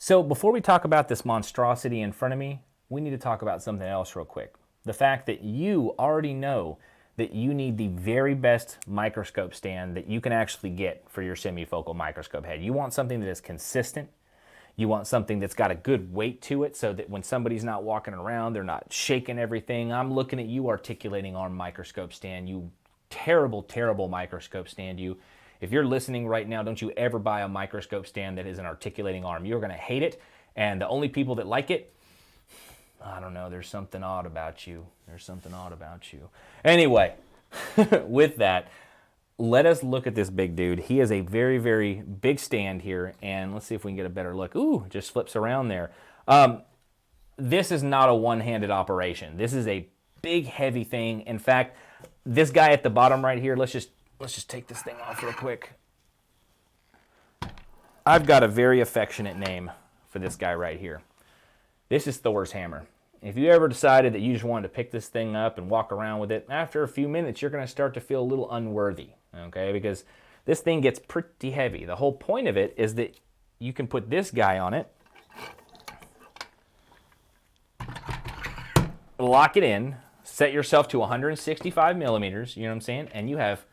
So before we talk about this monstrosity in front of me, we need to talk about something else real quick. The fact that you already know that you need the very best microscope stand that you can actually get for your semifocal microscope head. You want something that is consistent. You want something that's got a good weight to it so that when somebody's not walking around, they're not shaking everything. I'm looking at you, articulating arm microscope stand, you terrible, terrible microscope stand, you. If you're listening right now, don't you ever buy a microscope stand that is an articulating arm. You're going to hate it, and the only people that like it, I don't know, there's something odd about you. There's something odd about you. Anyway, with that, let us look at this big dude. He is a very, very big stand here, and let's see if we can get a better look. Ooh, just flips around there. This is not a one-handed operation. This is a big, heavy thing. In fact, this guy at the bottom right here, let's just take this thing off real quick. I've got a very affectionate name for this guy right here. This is Thor's hammer. If you ever decided that you just wanted to pick this thing up and walk around with it, after a few minutes, you're going to start to feel a little unworthy, okay? Because this thing gets pretty heavy. The whole point of it is that you can put this guy on it, lock it in, set yourself to 165 millimeters, you know what I'm saying? And you have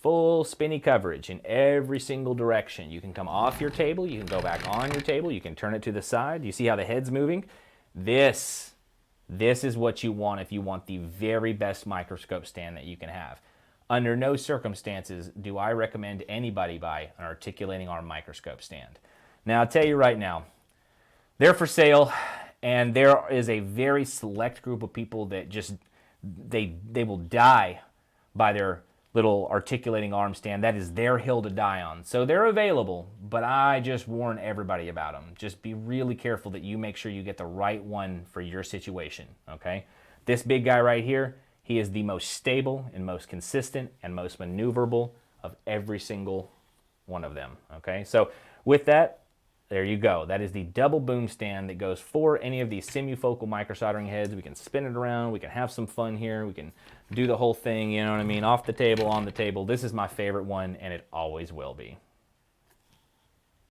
full spinny coverage in every single direction. You can come off your table, you can go back on your table, you can turn it to the side. You see how the head's moving? This is what you want if you want the very best microscope stand that you can have. Under no circumstances do I recommend anybody buy an articulating arm microscope stand. Now, I'll tell you right now, they're for sale, and there is a very select group of people that just, they will die by their little articulating arm stand. That is their hill to die on. So they're available, but I just warn everybody about them. Just be really careful that you make sure you get the right one for your situation, okay? This big guy right here, he is the most stable and most consistent and most maneuverable of every single one of them, okay? So with that, there you go. That is the double boom stand that goes for any of these semifocal microsoldering heads. We can spin it around. We can have some fun here. We can do the whole thing, you know what I mean? Off the table, on the table. This is my favorite one, and it always will be.